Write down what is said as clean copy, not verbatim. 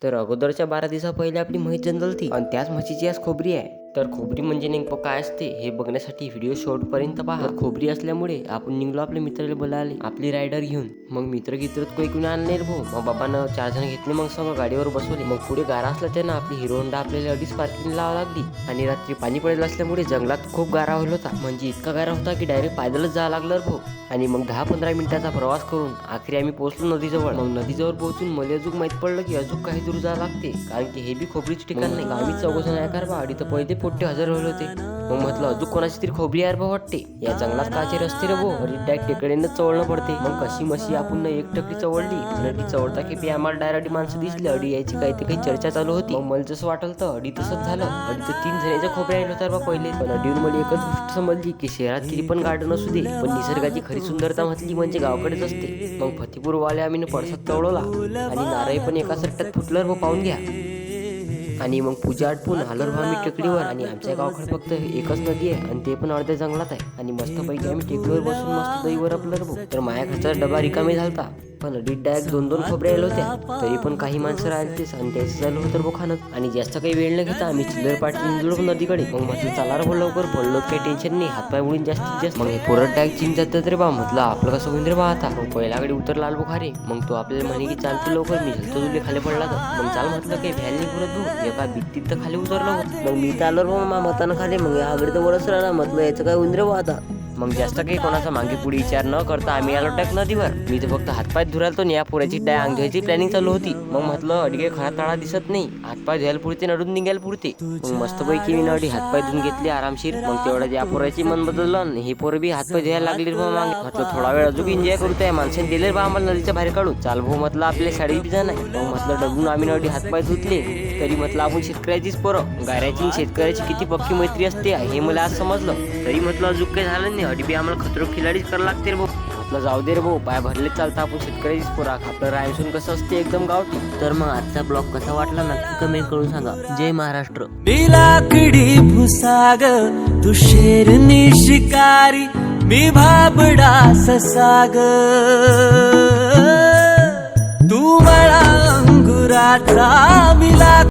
तर अगोदरच्या 12 दिवसा पहिले आपली म्हैस जन्मलती आणि त्याच म्हशीची आज खोबरी आहे. तर खोबरी म्हणजे नेमकं काय असते हे बघण्यासाठी व्हिडिओ शेवटपर्यंत पहा. तर खोबरी असल्यामुळे आपण निघलो आपल्या मित्राला बोलायला आपली रायडर घेऊन. मग मित्र काही कुणी आणले रे भाऊ. मग बाबानं 4 जण घेतले, मग सगळं गाडीवर बसवले. मग पुढे गारा असल्याच्या ना आपली हिरो होंडा आपल्याला अडीच पार्किंग लावा लागली. आणि रात्री पाणी पडलेलं असल्यामुळे जंगलात खूप गारा होत होता. म्हणजे इतका गारा होता की डायरेक्ट पायदलच जावं लागलं रे भाऊ. आणि मग 10-15 मिनिटाचा प्रवास करून आखरी आम्ही पोहोचलो नदीजवळ. मग नदीजवळ पोहोचून मला अजून माहित पडलं की अजून काही दूर जावं लागते, कारण की हे बी खोबरीच ठिकाण नाही. आम्ही 4 जण ऐकार बा अडी तर पहिले पोट्टे हजर होईल होते. मग म्हटलं अजून कोणाची तरी खोबरी यार बा वाटते. या जंगलात काचे रस्ते रे भाऊ, अडी डायरेक्ट टेकड्यांनाच चवळणं पडते. मग कशी मशी आपण एक टकडी चवळली आणि ती चवळता की आम्हाला डायरेक्ट माणसं दिसली. अडी यायची काही चर्चा चालू होती. मग मला जसं वाटलं तर अडी तसंच झालं. अडी तर 3 जणांच्या खोबऱ्या आलो होत्या बा पहिले. पण अडीवर मला एकच गोष्ट समजली की शहरात किती पण गार्डन असू दे, पण निसर्गाची खरी सुंदरता म्हटली म्हणजे गावाकडेच असते. मग फतेपूरवाले आम्ही पडसात चवळला आणि नारळ पण एका सट्ट्यात फुटलं व पाहून घ्या. आणि मग पूजा आटपून आलोर आम्ही टेकडीवर. आणि आमच्या गावाकडे फक्त एकच नदी आहे आणि ते पण अर्ध्या जंगलात आहे. आणि मस्तपैकी आम्ही टेकडीवर बसून मस्त दहीवर आपलं भाऊ. तर माझ्याकडचा डबा रिकामी झालता, पण अडीच डायरेक्ट 2-2 खोबऱ्या आल्या होत्या. तरी पण काही माणसं राहिलीच आणि त्याचं झालं होतं बोखानच. आणि जास्त काही वेळ न घेता आम्ही चिल्लर पाठी निघलो नदीकडे. मग म्हटलं चला रे लवकर, पडलो काही टेन्शन नाही, हातपाय उडून जास्तीत जास्त. मग हे पोरट डायरेक्ट चिंच जातात रे बा. म्हटलं आपलं कसं होईन रे बा आता. मग पहिला गाडी उतरला बुखारे. मग तो आपल्याला म्हणे की चालतो लवकर, मी झलतो तुले खाली पडला तर. मग चाल म्हटलं काही भ्याल नाही पुरत भाऊ, एका भित्तीत तर खाली उतरलो. मग मी तर आलो रे मतानं खाली. मग आगडी तर वरच राहिला. म्हटलं याचं काय होईन रे बा आता. मग जास्त काही कोणाचा मागे पुढे विचार न करता आम्ही आलो टाक नदीवर. मी तर फक्त हातपाय धुरालतो आणि या पोऱ्याची अंग धुवायची प्लॅनिंग चालू होती. मग म्हटलं अडी काही खरा तळा दिसत नाही, हातपाय धुवायला पुरते नडून निघायला पुरते. मग मस्तपैकी मी अडी हातपाय धुवून घेतले आरामशीर. मग तेवढ्या या पोऱ्याची मन बदललं, ही पोरं बी हातपाय धुवायला लागली बा. मागे म्हटलं थोडा वेळ अजून एन्जॉय करू, त्या माणसाने दिले बा आम्हाला नदीच्या बाहेर काढून. चाल भाऊ म्हटलं आपल्या साडी बी जाण आहे. मग म्हटलं डबून आम्ही अडी हातपाय धुतले. तरी म्हटलं आपण शेतकऱ्याचीच पोरं, गाऱ्याची शेतकऱ्याची किती पक्की मैत्री असते हे मला आज समजलं. तरी म्हटलं अजून काही झालं नाही, अडी बी आम्हाला खतरो खिलाडीच करायला लागते रे भाऊ. म्हटलं जाऊ दे रे भाऊ, पाय भरलेच चालतं, आपण शेतकऱ्याचीच पोरा. आपलं रायसून कसं असते एकदम गावठी. तर मग आजचा ब्लॉग कसा वाटला नक्की कमेंट करून सांगा. जय महाराष्ट्र. मी लाकडी भुसाग, तू शेरनी शिकारी, मी भाबडा ससाग. तू मला अंगुराचा मिला